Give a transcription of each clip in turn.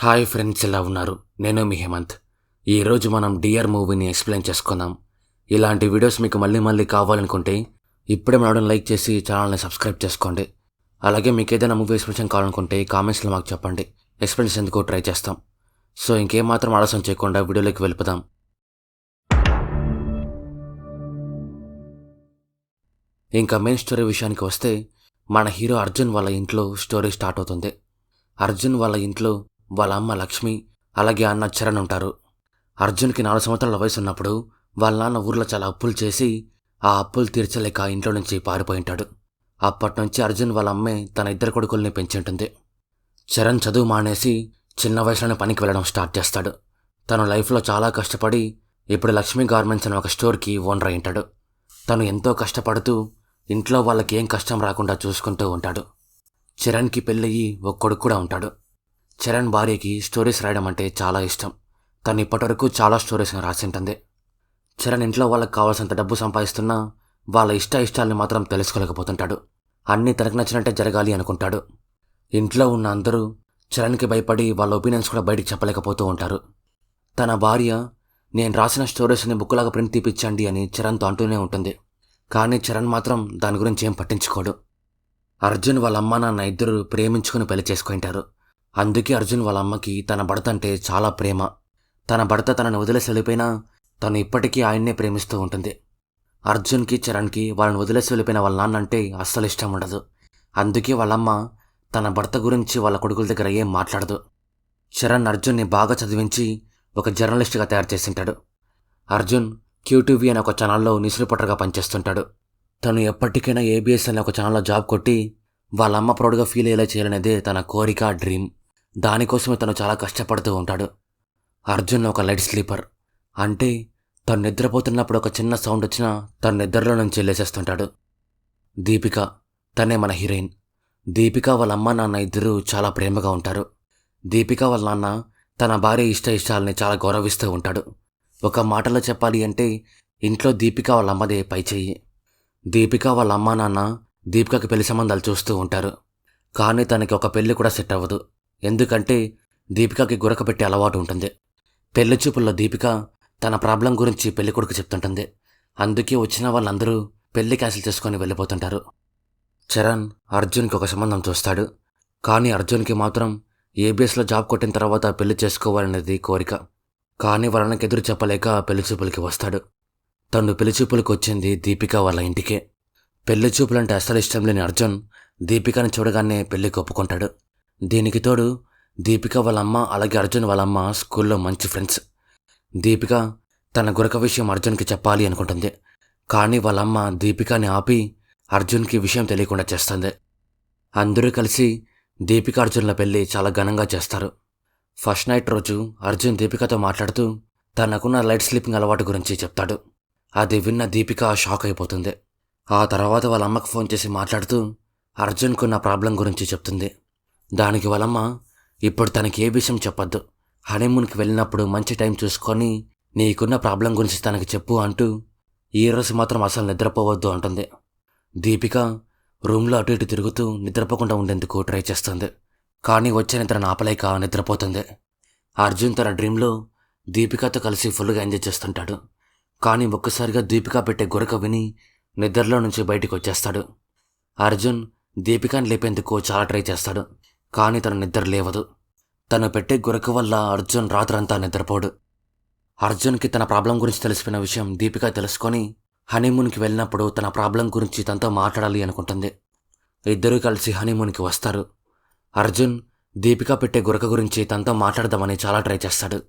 Hi friends, ఎలా ఉన్నారు? నేను మీ హేమంత్. ఈరోజు మనం డియర్ మూవీని ఎక్స్ప్లెయిన్ చేసుకుందాం. ఇలాంటి వీడియోస్ మీకు మళ్ళీ కావాలనుకుంటే ఇప్పుడే మనడం లైక్ చేసి ఛానల్ని సబ్స్క్రైబ్ చేసుకోండి. అలాగే మీకు ఏదైనా మూవీ ఎక్స్ప్లెనేషన్ కావాలనుకుంటే కామెంట్స్లో మాకు చెప్పండి. ఎక్స్ప్లెనేషన్ ఎందుకు ట్రై చేస్తాం. సో ఇంకేం మాత్రం ఆలస్యం చేయకుండా వీడియోలోకి వెళ్ళిపోదాం. ఇంకా మెయిన్ స్టోరీ విషయానికి వస్తే మన హీరో అర్జున్ వాళ్ళ ఇంట్లో స్టోరీ స్టార్ట్ అవుతుంది. అర్జున్ వాళ్ళ ఇంట్లో వాళ్ళ అమ్మ లక్ష్మి అలాగే అన్న చరణ్ ఉంటారు. అర్జున్కి 4 సంవత్సరాల వయసు ఉన్నప్పుడు వాళ్ళ నాన్న ఊర్లో చాలా అప్పులు చేసి ఆ అప్పులు తీర్చలేక ఇంట్లో నుంచి పారిపోయింటాడు. అప్పటి నుంచి అర్జున్ వాళ్ళ అమ్మే తన 2 కొడుకుల్ని పెంచుంటుంది. చరణ్ చదువు మానేసి చిన్న వయసులోనే పనికి వెళ్ళడం స్టార్ట్ చేస్తాడు. తను లైఫ్లో చాలా కష్టపడి ఇప్పుడు లక్ష్మీ గార్మెంట్స్ అనే ఒక స్టోర్కి ఓనర్ అయింటాడు. తను ఎంతో కష్టపడుతూ ఇంట్లో వాళ్ళకి ఏం కష్టం రాకుండా చూసుకుంటూ ఉంటాడు. చరణ్కి పెళ్ళయి ఒక కొడుకు కూడా ఉంటాడు. చరణ్ భార్యకి స్టోరీస్ రాయడం అంటే చాలా ఇష్టం. తను ఇప్పటివరకు చాలా స్టోరీస్ని రాసింటుంది. చరణ్ ఇంట్లో వాళ్ళకి కావాల్సినంత డబ్బు సంపాదిస్తున్నా వాళ్ళ ఇష్టాలని మాత్రం తెలుసుకోలేకపోతుంటాడు. అన్నీ తనకు నచ్చినట్టే జరగాలి అనుకుంటాడు. ఇంట్లో ఉన్న అందరూ చరణ్కి భయపడి వాళ్ళ ఒపీనియన్స్ కూడా బయటికి చెప్పలేకపోతూ ఉంటారు. తన భార్య నేను రాసిన స్టోరీస్ని బుక్లాగా ప్రింట్ తీపిచ్చండి అని చరణ్తో అంటూనే ఉంటుంది. కానీ చరణ్ మాత్రం దాని గురించి ఏం పట్టించుకోడు. అర్జున్ వాళ్ళ అమ్మ నాన్న ఇద్దరు ప్రేమించుకుని పెళ్లి చేసుకుంటారు. అందుకే అర్జున్ వాళ్ళ అమ్మకి తన భర్త అంటే చాలా ప్రేమ. తన భర్త తనని వదిలేసి వెళ్ళిపోయినా తను ఇప్పటికీ ఆయన్నే ప్రేమిస్తూ ఉంటుంది. అర్జున్కి చరణ్కి వాళ్ళని వదిలేసి వెళ్ళిపోయిన వాళ్ళ నాన్న అంటే అస్సలు ఇష్టం ఉండదు. అందుకే వాళ్ళమ్మ తన భర్త గురించి వాళ్ళ కొడుకుల దగ్గర ఏం మాట్లాడదు. చరణ్ అర్జున్ని బాగా చదివించి ఒక జర్నలిస్ట్గా తయారు చేసింటాడు. అర్జున్ QTV అనే ఒక ఛానల్లో న్యూస్ రిపోర్టర్గా పనిచేస్తుంటాడు. తను ఎప్పటికైనా ABS అనే ఒక ఛానల్లో జాబ్ కొట్టి వాళ్ళ అమ్మ ప్రౌడ్గా ఫీల్ అయ్యేలా చేయాలనేదే తన కోరిక, డ్రీమ్. దానికోసమే తను చాలా కష్టపడుతూ ఉంటాడు. అర్జున్ ఒక లైట్ స్లీపర్. అంటే తను నిద్రపోతున్నప్పుడు ఒక చిన్న సౌండ్ వచ్చినా తను నిద్రలో నుంచి లేచేస్తుంటాడు. దీపిక, తనే మన హీరోయిన్. దీపిక వాళ్ళ అమ్మ నాన్న ఇద్దరూ చాలా ప్రేమగా ఉంటారు. దీపిక వాళ్ళ నాన్న తన భార్య ఇష్టాలని చాలా గౌరవిస్తూ ఉంటాడు. ఒక మాటలో చెప్పాలి అంటే ఇంట్లో దీపిక వాళ్ళ అమ్మదే పై చెయ్యి. దీపిక వాళ్ళ అమ్మ నాన్న దీపికకి పెళ్లి సంబంధాలు చూస్తూ ఉంటారు. కానీ తనకి ఒక పెళ్లి కూడా సెట్ అవ్వదు. ఎందుకంటే దీపికకి గురక పెట్టే అలవాటు ఉంటుంది. పెళ్లి చూపుల్లో దీపిక తన ప్రాబ్లం గురించి పెళ్లి కొడుకు చెప్తుంటుంది. అందుకే వచ్చిన వాళ్ళందరూ పెళ్లి క్యాన్సిల్ చేసుకొని వెళ్ళిపోతుంటారు. చరణ్ అర్జున్కి ఒక సంబంధం చూస్తాడు. కానీ అర్జున్కి మాత్రం ABSలో జాబ్ కొట్టిన తర్వాత పెళ్లి చేసుకోవాలనేది కోరిక. కానీ వాళ్ళకి ఎదురు చెప్పలేక పెళ్లి చూపులకి వస్తాడు. తను పెళ్లి చూపులకు వచ్చింది దీపిక వాళ్ళ ఇంటికే. పెళ్లి చూపులంటే అస్సలు ఇష్టం లేని అర్జున్ దీపికని చూడగానే పెళ్లికి ఒప్పుకుంటాడు. దీనికి తోడు దీపిక వాళ్ళ అమ్మ అలాగే అర్జున్ వాళ్ళ అమ్మ స్కూల్లో మంచి ఫ్రెండ్స్. దీపిక తన గురక విషయం అర్జున్కి చెప్పాలి అనుకుంటుంది. కానీ వాళ్ళమ్మ దీపికని ఆపి అర్జున్కి విషయం తెలియకుండా చేస్తుంది. అందరూ కలిసి దీపిక అర్జున్ల పెళ్లి చాలా ఘనంగా చేస్తారు. ఫస్ట్ నైట్ రోజు అర్జున్ దీపికతో మాట్లాడుతూ తనకున్న లైట్ స్లీపింగ్ అలవాటు గురించి చెప్తాడు. అది విన్న దీపిక షాక్ అయిపోతుంది. ఆ తర్వాత వాళ్ళ అమ్మకు ఫోన్ చేసి మాట్లాడుతూ అర్జున్కున్న ప్రాబ్లం గురించి చెప్తుంది. దానికి వాళ్ళమ్మ ఇప్పుడు తనకి ఏ విషయం చెప్పొద్దు, హనీమూన్కి వెళ్ళినప్పుడు మంచి టైం చూసుకొని నీకున్న ప్రాబ్లం గురించి తనకి చెప్పు అంటూ ఈ రోజు మాత్రం అసలు నిద్రపోవద్దు అంటుంది. దీపిక రూమ్లో అటు ఇటు తిరుగుతూ నిద్రపోకుండా ఉండేందుకు ట్రై చేస్తుంది. కానీ వచ్చే నిద్రను ఆపలేక నిద్రపోతుంది. అర్జున్ తన డ్రీమ్లో దీపికతో కలిసి ఫుల్గా ఎంజాయ్ చేస్తుంటాడు. కానీ ఒక్కసారిగా దీపిక పెట్టే గురక విని నిద్రలో నుంచి బయటికి వచ్చేస్తాడు. అర్జున్ దీపికని లేపేందుకు చాలా ట్రై చేస్తాడు. కానీ తన నిద్ర లేవదు. తను పెట్టే గురక వల్ల అర్జున్ రాత్రంతా నిద్రపోడు. అర్జున్కి తన ప్రాబ్లం గురించి తెలిసిపోయిన విషయం దీపిక తెలుసుకొని హనీమూన్కి వెళ్ళినప్పుడు తన ప్రాబ్లం గురించి తనతో మాట్లాడాలి అనుకుంటుంది. ఇద్దరూ కలిసి హనీమూన్కి వస్తారు. అర్జున్ దీపిక పెట్టే గురక గురించి తనతో మాట్లాడదామని చాలా ట్రై చేస్తాడు.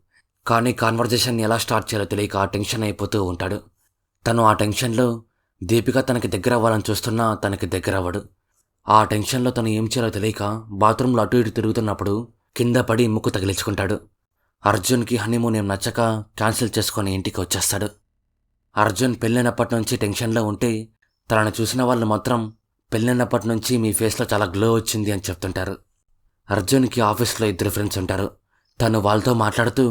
కానీ కాన్వర్జేషన్ ఎలా స్టార్ట్ చేయాలో తెలియక టెన్షన్ అయిపోతూ ఉంటాడు. తను ఆ టెన్షన్లో దీపిక తనకి దగ్గర అవ్వాలని చూస్తున్నా తనకి దగ్గర అవ్వడు. ఆ టెన్షన్లో తను ఏం చేయాలో తెలియక బాత్రూంలో అటు ఇటు తిరుగుతున్నప్పుడు కింద పడి ముక్కు తగిలించుకుంటాడు. అర్జున్కి హనీమూన్ ఏం నచ్చక క్యాన్సిల్ చేసుకొని ఇంటికి వచ్చేస్తాడు. అర్జున్ పెళ్ళైనప్పటి నుంచి టెన్షన్లో ఉంటే తనను చూసిన వాళ్ళు మాత్రం పెళ్ళైనప్పటి నుంచి మీ ఫేస్లో చాలా గ్లో వచ్చింది అని చెప్తుంటారు. అర్జున్కి ఆఫీస్లో 2 ఫ్రెండ్స్ ఉంటారు. తను వాళ్ళతో మాట్లాడుతూ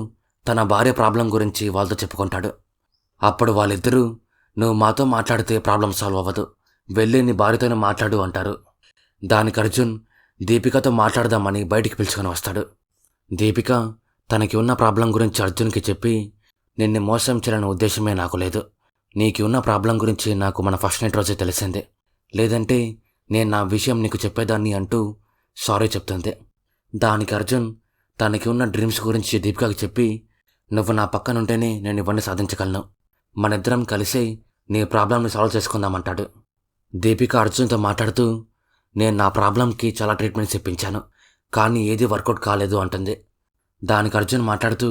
తన భార్య ప్రాబ్లం గురించి వాళ్ళతో చెప్పుకుంటాడు. అప్పుడు వాళ్ళిద్దరూ నువ్వు మాతో మాట్లాడితే ప్రాబ్లం సాల్వ్ అవ్వదు, వెళ్ళి నీ భార్యతోనే మాట్లాడు అంటారు. దానికి అర్జున్ దీపికతో మాట్లాడదామని బయటికి పిలుచుకొని వస్తాడు. దీపిక తనకి ఉన్న ప్రాబ్లం గురించి అర్జున్కి చెప్పి, నిన్ను మోసం చేయాలనే ఉద్దేశమే నాకు లేదు. నీకు ఉన్న ప్రాబ్లం గురించి నాకు మన ఫస్ట్ నైట్ రోజే తెలిసిందే. లేదంటే నేను నా విషయం నీకు చెప్పేదాన్ని అంటూ సారీ చెప్తుంది. దానికి అర్జున్ తనకి ఉన్న డ్రీమ్స్ గురించి దీపికకి చెప్పి, నువ్వు నా పక్కనుంటేనే నేను ఇవన్నీ సాధించగలను. మనిద్దరం కలిసి నీ ప్రాబ్లంని సాల్వ్ చేసుకుందామంటాడు. దీపిక అర్జున్తో మాట్లాడుతూ, నేను నా ప్రాబ్లంకి చాలా ట్రీట్మెంట్స్ ఇప్పించాను, కానీ ఏది వర్కౌట్ కాలేదు అంటుంది. దానికి అర్జున్ మాట్లాడుతూ,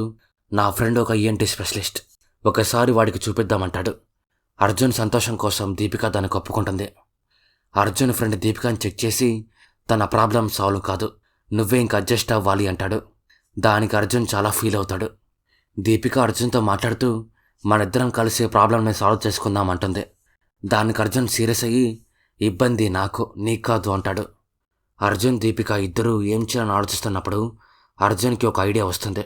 నా ఫ్రెండ్ ఒక ఈఎన్టీ స్పెషలిస్ట్, ఒకసారి వాడికి చూపిద్దామంటాడు. అర్జున్ సంతోషం కోసం దీపిక దానికి ఒప్పుకుంటుంది. అర్జున్ ఫ్రెండ్ దీపికని చెక్ చేసి, తన ప్రాబ్లం సాల్వ్ కాదు, నువ్వే ఇంక అడ్జస్ట్ అవ్వాలి అంటాడు. దానికి అర్జున్ చాలా ఫీల్ అవుతాడు. దీపిక అర్జున్తో మాట్లాడుతూ, మనిద్దరం కలిసి ప్రాబ్లంని సాల్వ్ చేసుకుందాం అంటుంది. దానికి అర్జున్ సీరియస్ అయ్యి, ఇబ్బంది నాకు, నీకు కాదు అంటాడు. అర్జున్ దీపిక ఇద్దరూ ఏం చేయాలని ఆలోచిస్తున్నప్పుడు అర్జున్కి ఒక ఐడియా వస్తుంది.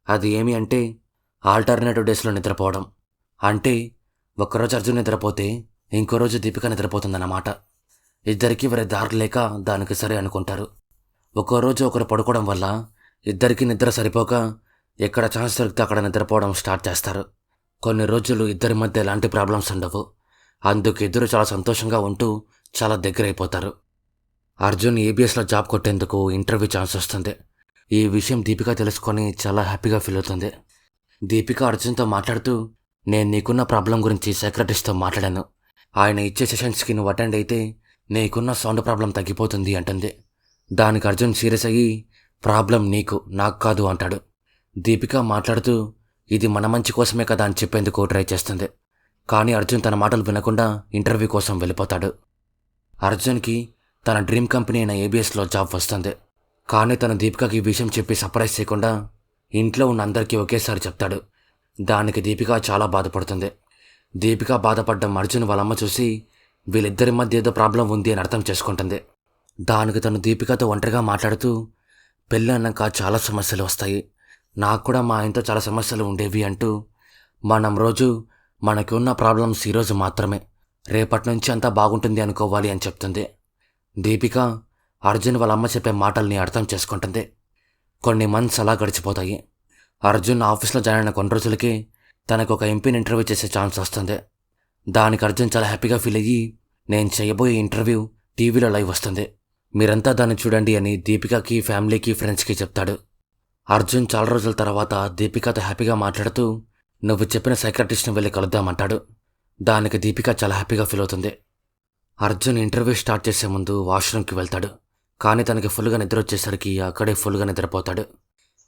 అది ఏమి అంటే, ఆల్టర్నేటివ్ డేస్లో నిద్రపోవడం. అంటే ఒకరోజు అర్జున్ నిద్రపోతే ఇంకో రోజు దీపిక నిద్రపోతుందన్నమాట. ఇద్దరికీ వేరే దారి లేక దానికి సరే అనుకుంటారు. ఒక్కో రోజు ఒకరు పడుకోవడం వల్ల ఇద్దరికీ నిద్ర సరిపోక ఎక్కడ ఛాన్స్ దొరికితే అక్కడ నిద్రపోవడం స్టార్ట్ చేస్తారు. కొన్ని రోజులు ఇద్దరి మధ్య ఎలాంటి ప్రాబ్లమ్స్ ఉండవు. అందుకు ఇద్దరు చాలా సంతోషంగా ఉంటూ చాలా దగ్గరైపోతారు. అర్జున్ ఏబిఎస్లో జాబ్ కొట్టేందుకు ఇంటర్వ్యూ ఛాన్స్ వస్తుంది. ఈ విషయం దీపిక తెలుసుకొని చాలా హ్యాపీగా ఫీల్ అవుతుంది. దీపిక అర్జున్తో మాట్లాడుతూ, నేను నీకున్న ప్రాబ్లం గురించి సెక్రటరీస్తో మాట్లాడాను. ఆయన ఇచ్చే సెషన్స్కి నువ్వు అటెండ్ అయితే నీకున్న సౌండ్ ప్రాబ్లం తగ్గిపోతుంది అంటుంది. దానికి అర్జున్ సీరియస్ అయ్యి, ప్రాబ్లం నీకు, నాకు కాదు అంటాడు. దీపిక మాట్లాడుతూ, ఇది మన మంచి కోసమే కదా అని చెప్పేందుకు ట్రై చేస్తుంది. కానీ అర్జున్ తన మాటలు వినకుండా ఇంటర్వ్యూ కోసం వెళ్ళిపోతాడు. అర్జున్కి తన డ్రీమ్ కంపెనీ అయిన ఏబిఎస్లో జాబ్ వస్తుంది. కానీ తన దీపికకి ఈ విషయం చెప్పి సర్ప్రైజ్ చేయకుండా ఇంట్లో ఉన్న అందరికీ ఒకేసారి చెప్తాడు. దానికి దీపిక చాలా బాధపడుతుంది. దీపిక బాధపడ్డం అర్జున్ వాళ్ళమ్మ చూసి, వీళ్ళిద్దరి మధ్య ఏదో ప్రాబ్లం ఉంది అని అర్థం చేసుకుంటుంది. దానికి తను దీపికతో ఒంటరిగా మాట్లాడుతూ, పెళ్ళి అన్నాక చాలా సమస్యలు వస్తాయి, నాకు కూడా మా ఆయనతో చాలా సమస్యలు ఉండేవి అంటూ, మనం రోజు మనకి ఉన్న ప్రాబ్లమ్స్ ఈరోజు మాత్రమే, రేపటి నుంచి అంతా బాగుంటుంది అనుకోవాలి అని చెప్తుంది. దీపిక అర్జున్ వాళ్ళ అమ్మ చెప్పే మాటల్ని అర్థం చేసుకుంటుంది. కొన్ని మంత్స్ అలా గడిచిపోతాయి. అర్జున్ ఆఫీస్లో జాయిన్ అయిన కొన్ని రోజులకి తనకు ఒక ఎంపీని ఇంటర్వ్యూ చేసే ఛాన్స్ వస్తుంది. దానికి అర్జున్ చాలా హ్యాపీగా ఫీల్ అయ్యి, నేను చేయబోయే ఇంటర్వ్యూ టీవీలో లైవ్ వస్తుంది, మీరంతా దాన్ని చూడండి అని దీపికకి, ఫ్యామిలీకి, ఫ్రెండ్స్కి చెప్తాడు. అర్జున్ చాలా రోజుల తర్వాత దీపికతో హ్యాపీగా మాట్లాడుతూ, నువ్వు చెప్పిన సైకాట్రిస్ట్ని వెళ్ళి కలుద్దామంటాడు. దానికి దీపిక చాలా హ్యాపీగా ఫీల్ అవుతుంది. అర్జున్ ఇంటర్వ్యూ స్టార్ట్ చేసే ముందు వాష్రూమ్కి వెళ్తాడు. కానీ తనకి ఫుల్గా నిద్ర వచ్చేసరికి అక్కడే ఫుల్గా నిద్రపోతాడు.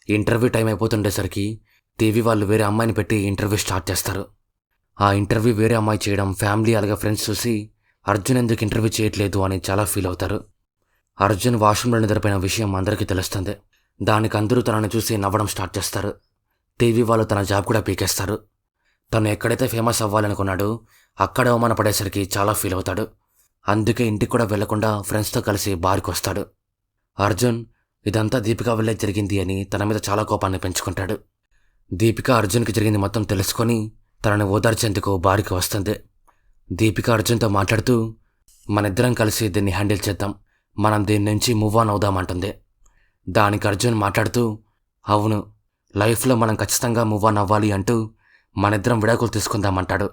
ఇంటర్వ్యూ టైం అయిపోతుండేసరికి టీవీ వాళ్ళు వేరే అమ్మాయిని పెట్టి ఇంటర్వ్యూ స్టార్ట్ చేస్తారు. ఆ ఇంటర్వ్యూ వేరే అమ్మాయి చేయడం ఫ్యామిలీ అలాగే ఫ్రెండ్స్ చూసి, అర్జున్ ఎందుకు ఇంటర్వ్యూ చేయట్లేదు అని చాలా ఫీల్ అవుతారు. అర్జున్ వాష్రూమ్లో నిద్రపోయిన విషయం అందరికీ తెలుస్తుంది. దానికి అందరూ తనని చూసి నవ్వడం స్టార్ట్ చేస్తారు. టీవీ వాళ్ళు తన జాబ్ కూడా పీకేస్తారు. తను ఎక్కడైతే ఫేమస్ అవ్వాలనుకున్నాడో అక్కడ అవమానపడేసరికి చాలా ఫీల్ అవుతాడు. అందుకే ఇంటికి కూడా వెళ్లకుండా ఫ్రెండ్స్తో కలిసి బార్కి వస్తాడు. అర్జున్ ఇదంతా దీపిక వల్లే జరిగింది అని తన మీద చాలా కోపాన్ని పెంచుకుంటాడు. దీపిక అర్జున్కి జరిగింది మొత్తం తెలుసుకొని తనని ఓదార్చేందుకు బార్కి వస్తుంది. దీపిక అర్జున్తో మాట్లాడుతూ, మనిద్దరం కలిసి దీన్ని హ్యాండిల్ చేద్దాం, మనం దీని నుంచి మూవ్ ఆన్ అవుదామంటుంది. దానికి అర్జున్ మాట్లాడుతూ, అవును, లైఫ్లో మనం ఖచ్చితంగా మూవ్ ఆన్ అవ్వాలి అంటూ మనిద్దరం విడాకులు తీసుకుందామంటాడు.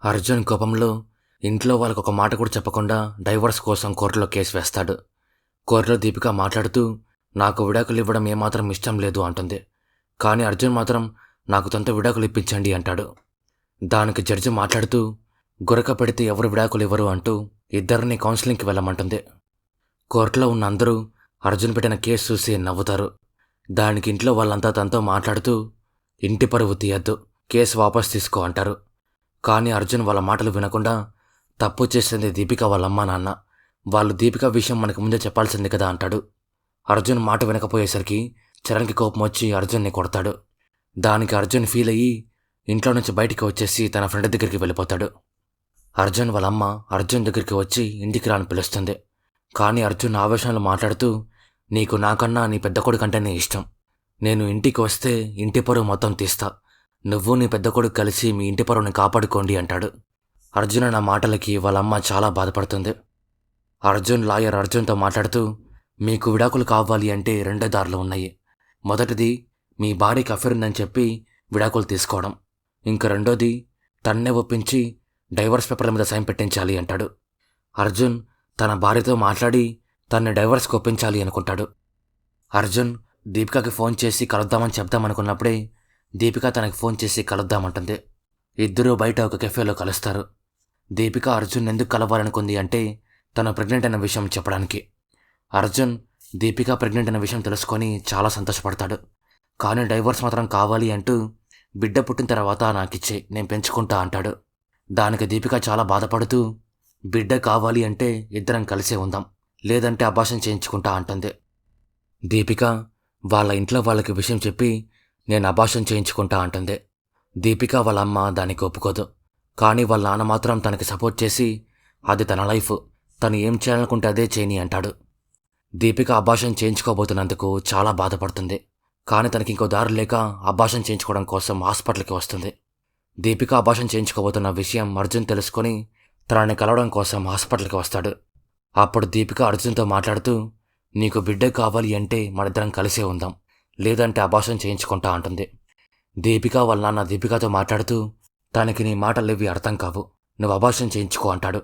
అర్జున్ కోపంలో ఇంట్లో వాళ్ళకు ఒక మాట కూడా చెప్పకుండా డైవర్స్ కోసం కోర్టులో కేసు వేస్తాడు. కోర్టులో దీపిక మాట్లాడుతూ, నాకు విడాకులు ఇవ్వడం ఏమాత్రం ఇష్టం లేదు అంటుంది. కానీ అర్జున్ మాత్రం నాకు తనతో విడాకులు ఇప్పించండి అంటాడు. దానికి జడ్జి మాట్లాడుతూ, గురక పెడితే ఎవరు విడాకులు ఇవ్వరు అంటూ ఇద్దరిని కౌన్సిలింగ్కి వెళ్ళమంటుంది. కోర్టులో ఉన్న అందరూ అర్జున్ పెట్టిన కేసు చూసి నవ్వుతారు. దానికి ఇంట్లో వాళ్ళంతా తనతో మాట్లాడుతూ, ఇంటి పరువు తీయద్దు, కేసు వాపస్ తీసుకో అంటారు. కానీ అర్జున్ వాళ్ళ మాటలు వినకుండా, తప్పు చేసింది దీపిక వాళ్ళ అమ్మా నాన్న, వాళ్ళు దీపిక విషయం మనకు ముందే చెప్పాల్సింది కదా అంటాడు. అర్జున్ మాట వినకపోయేసరికి చరణ్కి కోపం వచ్చి అర్జున్ని కొడతాడు. దానికి అర్జున్ ఫీల్ అయ్యి ఇంట్లో నుంచి బయటికి వచ్చేసి తన ఫ్రెండ్ దగ్గరికి వెళ్ళిపోతాడు. అర్జున్ వాళ్ళ అమ్మ అర్జున్ దగ్గరికి వచ్చి ఇంటికి రాని పిలుస్తుంది. కానీ అర్జున్ ఆవేశంలో మాట్లాడుతూ, నీకు నాకన్నా నీ పెద్ద కొడుకు అంటేనే ఇష్టం, నేను ఇంటికి వస్తే ఇంటి పరువు మొత్తం తీస్తా, నువ్వు నీ పెద్ద కొడుకు కలిసి మీ ఇంటి పరువుని కాపాడుకోండి అంటాడు. అర్జున్ నా మాటలకి వాళ్ళ అమ్మ చాలా బాధపడుతుంది. అర్జున్ లాయర్ అర్జున్తో మాట్లాడుతూ, మీకు విడాకులు కావాలి అంటే రెండే దారులు ఉన్నాయి, మొదటిది మీ భార్యకి అఫైర్ ఉందని చెప్పి విడాకులు తీసుకోవడం. ఇంక రెండోది తన్నే ఒప్పించి డైవర్స్ పేపర్ల మీద సైన్ పెట్టించాలి అంటాడు. అర్జున్ తన భార్యతో మాట్లాడి తన్ని డైవర్స్కి ఒప్పించాలి అనుకుంటాడు. అర్జున్ దీపికకి ఫోన్ చేసి కలుద్దామని చెప్దామనుకున్నప్పుడే దీపిక తనకి ఫోన్ చేసి కలుద్దామంటుంది. ఇద్దరూ బయట ఒక కెఫేలో కలుస్తారు. దీపిక అర్జున్ ఎందుకు కలవాలనుకుంది అంటే తను ప్రెగ్నెంట్ అన్న విషయం చెప్పడానికి. అర్జున్ దీపిక ప్రెగ్నెంట్ అన్న విషయం తెలుసుకొని చాలా సంతోషపడతాడు. కానీ డైవర్స్ మాత్రం కావాలి అంటూ బిడ్డ పుట్టిన తర్వాత నాకిచ్చే, నేను పెంచుకుంటా అంటాడు. దానికి దీపిక చాలా బాధపడుతూ బిడ్డ కావాలి అంటే ఇద్దరం కలిసే ఉందాం, లేదంటే అబార్షన్ చేయించుకుంటా అంటుంది. దీపిక వాళ్ళ ఇంట్లో వాళ్ళకి విషయం చెప్పి నేను అబార్షన్ చేయించుకుంటా అంటుంది. దీపిక వాళ్ళ అమ్మ దానికి ఒప్పుకోదు. కానీ వాళ్ళ నాన్న మాత్రం తనకి సపోర్ట్ చేసి అది తన లైఫ్, తను ఏం చేయాలనుకుంటే అదే చేయని అంటాడు. దీపిక అబార్షన్ చేయించుకోబోతున్నందుకు చాలా బాధపడుతుంది. కానీ తనకి ఇంకో దారి లేక అబార్షన్ చేయించుకోవడం కోసం హాస్పిటల్కి వస్తుంది. దీపిక అబార్షన్ చేయించుకోబోతున్న విషయం అర్జున్ తెలుసుకొని తనని కలవడం కోసం హాస్పిటల్కి వస్తాడు. అప్పుడు దీపిక అర్జున్తో మాట్లాడుతూ నీకు బిడ్డ కావాలి అంటే మనిద్దరం కలిసే ఉందాం, లేదంటే అబార్షన్ చేయించుకుంటా అంటుంది. దీపిక వాళ్ళ నాన్న దీపికతో మాట్లాడుతూ తనకి నీ మాటలేవి అర్థం కావు, నువ్వు అబార్షన్ చేయించుకో అంటాడు.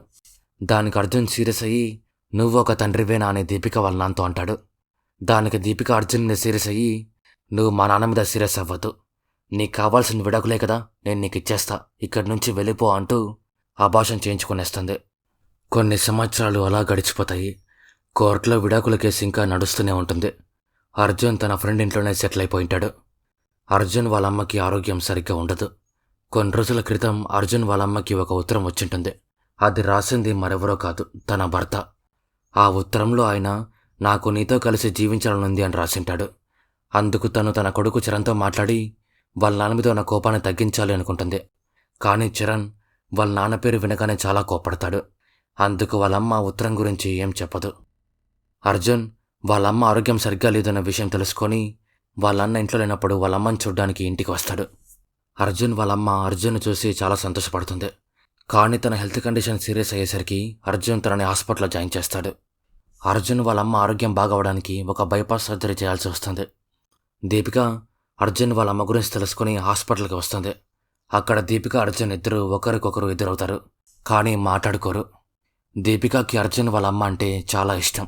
దానికి అర్జున్ సీరియస్ అయ్యి నువ్వు ఒక తండ్రివేనా అని దీపిక వాళ్ళ నాన్నతో అంటాడు. దానికి దీపిక అర్జున్ మీద సీరియస్ అయ్యి నువ్వు మా నాన్న మీద సీరియస్ అవ్వద్దు, నీకు కావాల్సిన విడాకులే కదా, నేను నీకు ఇచ్చేస్తా, ఇక్కడి నుంచి వెళ్ళిపో అంటూ అబార్షన్ చేయించుకునేస్తుంది. కొన్ని సంవత్సరాలు అలా గడిచిపోతాయి. కోర్టులో విడాకుల కేసు ఇంకా నడుస్తూనే ఉంటుంది. అర్జున్ తన ఫ్రెండ్ ఇంట్లోనే సెటిల్ అయిపోయింటాడు. అర్జున్ వాళ్ళ అమ్మకి ఆరోగ్యం సరిగ్గా ఉండదు. కొన్ని రోజుల క్రితం అర్జున్ వాళ్ళ అమ్మకి ఒక ఉత్తరం వచ్చింటుంది. అది రాసింది మరెవరో కాదు, తన భర్త. ఆ ఉత్తరంలో ఆయన నాకు నీతో కలిసి జీవించాలనుంది అని రాసింటాడు. అందుకు తను తన కొడుకు చరణ్తో మాట్లాడి వాళ్ళ నాన్న మీద ఉన్న కోపాన్ని తగ్గించాలి అనుకుంటుంది. కానీ చరణ్ వాళ్ళ నాన్న పేరు వినగానే చాలా కోపడతాడు. అందుకు వాళ్ళమ్మ ఉత్తరం గురించి ఏం చెప్పదు. అర్జున్ వాళ్ళమ్మ ఆరోగ్యం సరిగ్గా లేదన్న విషయం తెలుసుకొని వాళ్ళ అన్న ఇంట్లో లేనప్పుడు వాళ్ళమ్మని చూడ్డానికి ఇంటికి వస్తాడు. అర్జున్ వాళ్ళమ్మ అర్జున్ను చూసి చాలా సంతోషపడుతుంది. కానీ తన హెల్త్ కండిషన్ సీరియస్ అయ్యేసరికి అర్జున్ తనని హాస్పిటల్లో జాయిన్ చేస్తాడు. అర్జున్ వాళ్ళమ్మ ఆరోగ్యం బాగవడానికి ఒక బైపాస్ సర్జరీ చేయాల్సి వస్తుంది. దీపిక అర్జున్ వాళ్ళ అమ్మ గురించి తెలుసుకుని హాస్పిటల్కి వస్తుంది. అక్కడ దీపిక అర్జున్ ఇద్దరు ఒకరికొకరు ఎదురవుతారు, కానీ మాట్లాడుకోరు. దీపికకి అర్జున్ వాళ్ళ అమ్మ అంటే చాలా ఇష్టం.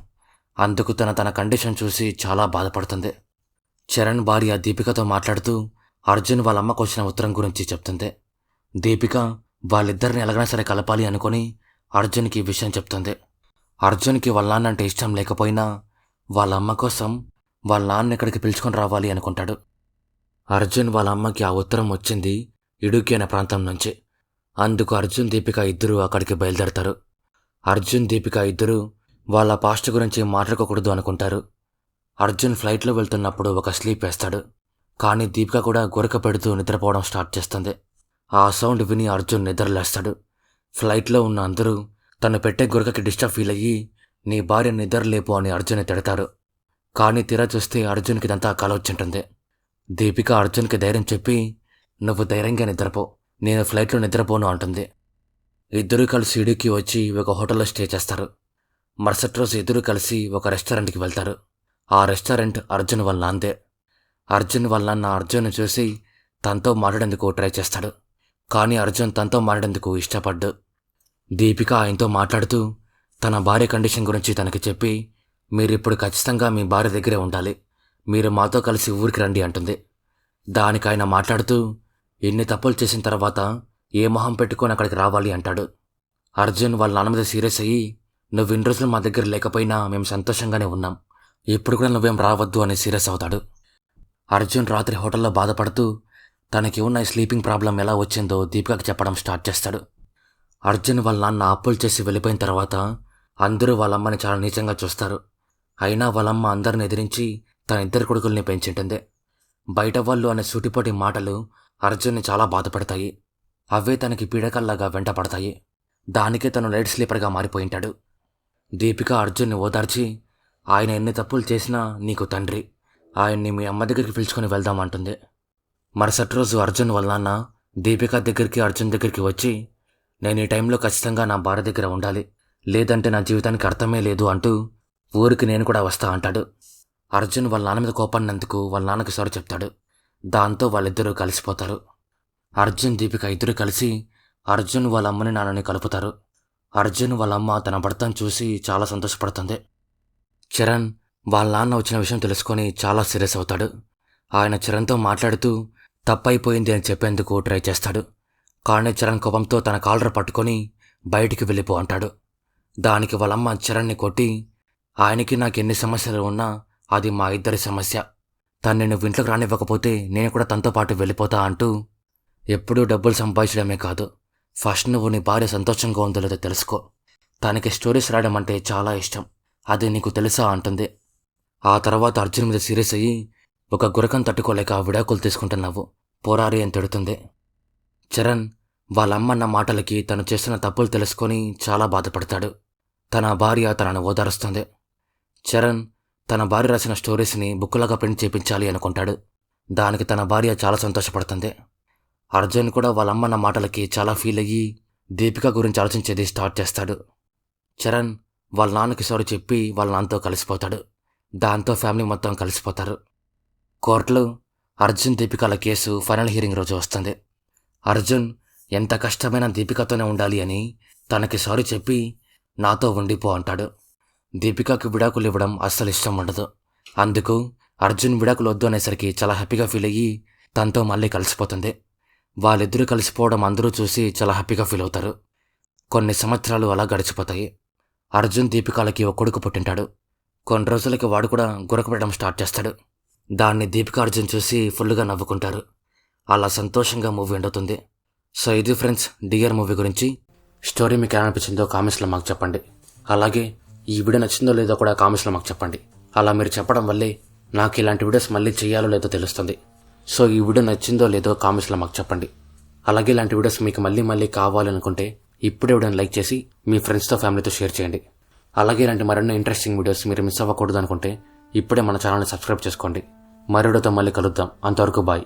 అందుకు తన కండిషన్ చూసి చాలా బాధపడుతుంది. చరణ్ భార్య దీపికతో మాట్లాడుతూ అర్జున్ వాళ్ళ అమ్మకు వచ్చిన ఉత్తరం గురించి చెప్తుంది. దీపిక వాళ్ళిద్దరిని ఎలాగైనా సరే కలపాలి అనుకుని అర్జున్కి ఈ విషయం చెప్తుంది. అర్జున్కి వాళ్ళ నాన్న అంటే ఇష్టం లేకపోయినా వాళ్ళ అమ్మ కోసం వాళ్ళ నాన్న ఇక్కడికి పిలుచుకొని రావాలి అనుకుంటాడు. అర్జున్ వాళ్ళ అమ్మకి ఆ ఉత్తరం వచ్చింది ఇడుకి అనే ప్రాంతం నుంచి. అందుకు అర్జున్ దీపిక ఇద్దరూ అక్కడికి బయలుదేరతారు. అర్జున్ దీపిక ఇద్దరూ వాళ్ళ పాస్ట్ గురించి మాట్లాడుకోకూడదు అనుకుంటారు. అర్జున్ ఫ్లైట్లో వెళ్తున్నప్పుడు ఒక స్లీప్ వేస్తాడు. కానీ దీపిక కూడా గురక పెడుతూ నిద్రపోవడం స్టార్ట్ చేస్తుంది. ఆ సౌండ్ విని అర్జున్ నిద్రలేస్తాడు. ఫ్లైట్లో ఉన్న అందరూ తను పెట్టే గురకకి డిస్టర్బ్ ఫీల్ అయ్యి నీ భార్య నిద్రలేపు అని అర్జున్ని తిడతారు. కానీ తీరా చూస్తే అర్జున్కి ఇదంతా కల వచ్చింటుంది. దీపిక అర్జున్కి ధైర్యం చెప్పి నువ్వు ధైర్యంగా నిద్రపో, నేను ఫ్లైట్లో నిద్రపోను అంటుంది. ఇద్దరూ కలిసి ఇడుకి వచ్చి ఒక హోటల్లో స్టే చేస్తారు. మరుసటి రోజు ఇద్దరూ కలిసి ఒక రెస్టారెంట్కి వెళ్తారు. ఆ రెస్టారెంట్ అర్జున్ వాళ్ళ నాందే. అర్జున్ వాళ్ళ నాన్న అర్జున్ను చూసి తనతో మాట్లాడేందుకు ట్రై చేస్తాడు. కానీ అర్జున్ తనతో మాట్లాడేందుకు ఇష్టపడ్డు. దీపిక ఆయనతో మాట్లాడుతూ తన భార్య కండిషన్ గురించి తనకి చెప్పి మీరిప్పుడు ఖచ్చితంగా మీ భార్య దగ్గరే ఉండాలి, మీరు మాతో కలిసి ఊరికి రండి అంటుంది. దానికి ఆయన మాట్లాడుతూ ఎన్ని తప్పులు చేసిన తర్వాత ఏ మొహం పెట్టుకొని అక్కడికి రావాలి అంటాడు. అర్జున్ వాళ్ళ నాన్న మీద సీరియస్ అయ్యి నువ్వు ఇన్ని రోజులు మా దగ్గర లేకపోయినా మేము సంతోషంగానే ఉన్నాం, ఇప్పుడు కూడా నువ్వేం రావద్దు అని సీరియస్ అవుతాడు. అర్జున్ రాత్రి హోటల్లో బాధపడుతూ తనకి ఉన్న స్లీపింగ్ ప్రాబ్లం ఎలా వచ్చిందో దీపికకి చెప్పడం స్టార్ట్ చేస్తాడు. అర్జున్ వాళ్ళ నాన్న అప్పులు చేసి వెళ్ళిపోయిన తర్వాత అందరూ వాళ్ళమ్మని చాలా నీచంగా చూస్తారు. అయినా వాళ్ళమ్మ అందరిని ఎదిరించి తన ఇద్దరు కొడుకుల్ని పెంచింటుంది. బయట వాళ్ళు అనే సూటిపోటి మాటలు అర్జున్ని చాలా బాధపడతాయి. అవే తనకి పీడకల్లాగా వెంటపడతాయి. దానికే తను లైట్ స్లీపర్గా మారిపోయింటాడు. దీపిక అర్జున్ని ఓదార్చి ఆయన ఎన్ని తప్పులు చేసినా నీకు తండ్రి, ఆయన్ని మీ అమ్మ దగ్గరికి పిలుచుకొని వెళ్దామంటుంది. మరుసటి రోజు అర్జున్ వాళ్ళ నాన్న దీపిక దగ్గరికి అర్జున్ దగ్గరికి వచ్చి నేను ఈ టైంలో ఖచ్చితంగా నా భార్య దగ్గర ఉండాలి, లేదంటే నా జీవితానికి అర్థమే లేదు అంటూ ఊరికి నేను కూడా వస్తా అంటాడు. అర్జున్ వాళ్ళ నాన్న మీద కోపడినందుకు వాళ్ళ నాన్నకి సారీ చెప్తాడు. దాంతో వాళ్ళిద్దరూ కలిసిపోతారు. అర్జున్, దీపిక ఇద్దరు కలిసి అర్జున్ వాళ్ళ అమ్మని నాన్నని కలుపుతారు. అర్జున్ వాళ్ళ అమ్మ తన భర్తను చూసి చాలా సంతోషపడుతుంది. చరణ్ వాళ్ళ నాన్న వచ్చిన విషయం తెలుసుకొని చాలా సీరియస్ అవుతాడు. ఆయన చరణ్తో మాట్లాడుతూ తప్పైపోయింది అని చెప్పేందుకు ట్రై చేస్తాడు. కానీ చరణ్ కోపంతో తన కాలర్ పట్టుకొని బయటికి వెళ్ళిపో అంటాడు. దానికి వాళ్ళమ్మ చరణ్ని కొట్టి, ఆయనకి నాకు ఎన్ని సమస్యలు ఉన్నా అది మా ఇద్దరి సమస్య, తన్ని నువ్వు ఇంట్లోకి రానివ్వకపోతే నేను కూడా తనతో పాటు వెళ్ళిపోతా అంటూ, ఎప్పుడూ డబ్బులు సంపాదించడమే కాదు, ఫస్ట్ నువ్వు నీ భార్య సంతోషంగా ఉందో లేదో తెలుసుకో, తనకి స్టోరీస్ రాయడం అంటే చాలా ఇష్టం, అది నీకు తెలుసా అంటుంది. ఆ తర్వాత అర్జున్ మీద సీరియస్ అయ్యి, ఒక గురకం తట్టుకోలేక విడాకులు తీసుకుంటున్నావు పోరారి అని తిడుతుంది. చరణ్ వాళ్ళ అమ్మన్న మాటలకి తను చేస్తున్న తప్పులు తెలుసుకొని చాలా బాధపడతాడు. తన భార్య తనను ఓదారుస్తుంది. చరణ్ తన భార్య రాసిన స్టోరీస్ని బుక్కులాగా ప్రింట్ చేయించాలి అనుకుంటాడు. దానికి తన భార్య చాలా సంతోషపడుతుంది. అర్జున్ కూడా వాళ్ళ అమ్మన్న మాటలకి చాలా ఫీల్ అయ్యి దీపిక గురించి ఆలోచించేది స్టార్ట్ చేస్తాడు. చరణ్ వాళ్ళ నాన్నకి సారీ చెప్పి వాళ్ళ నాన్నతో కలిసిపోతాడు. దాంతో ఫ్యామిలీ మొత్తం కలిసిపోతారు. కోర్టులో అర్జున్ దీపికల కేసు ఫైనల్ హియరింగ్ రోజు వస్తుంది. అర్జున్ ఎంత కష్టమైనా దీపికతోనే ఉండాలి అని తనకి సారీ చెప్పి నాతో ఉండిపో అంటాడు. దీపికకి విడాకులు ఇవ్వడం అస్సలు ఇష్టం ఉండదు. అందుకు అర్జున్ విడాకులు వద్దు అనేసరికి చాలా హ్యాపీగా ఫీల్ అయ్యి తనతో మళ్ళీ కలిసిపోతుంది. వాళ్ళిద్దరూ కలిసిపోవడం అందరూ చూసి చాలా హ్యాపీగా ఫీల్ అవుతారు. కొన్ని సంవత్సరాలు అలా గడిచిపోతాయి. అర్జున్ దీపికలకి ఒక కొడుకు పుట్టింటాడు. కొన్ని రోజులకి వాడు కూడా గురకపెట్టడం స్టార్ట్ చేస్తాడు. దాన్ని దీపిక అర్జున్ చూసి ఫుల్గా నవ్వుకుంటారు. అలా సంతోషంగా మూవీ ఎండుతుంది. సో ఇది ఫ్రెండ్స్ డియర్ మూవీ గురించి. స్టోరీ మీకు ఎలా అనిపించిందో కామెంట్స్లో మాకు చెప్పండి. అలాగే ఈ వీడియో నచ్చిందో లేదో కూడా కామెంట్స్లో మాకు చెప్పండి. అలా మీరు చెప్పడం వల్లే నాకు ఇలాంటి వీడియోస్ మళ్ళీ చేయాలో లేదో తెలుస్తుంది. సో ఈ వీడియో నచ్చిందో లేదో కామెంట్స్లో మాకు చెప్పండి. అలాగే ఇలాంటి వీడియోస్ మీకు మళ్ళీ కావాలనుకుంటే ఇప్పుడే వీడియోని లైక్ చేసి మీ ఫ్రెండ్స్తో ఫ్యామిలీతో షేర్ చేయండి. అలాగే ఇలాంటి మరెన్నో ఇంట్రెస్టింగ్ వీడియోస్ మీరు మిస్ అవ్వకూడదు అనుకుంటే ఇప్పుడే మన ఛానల్ని సబ్స్క్రైబ్ చేసుకోండి. మరో వీడియోతో మళ్ళీ కలుద్దాం. అంతవరకు బాయ్.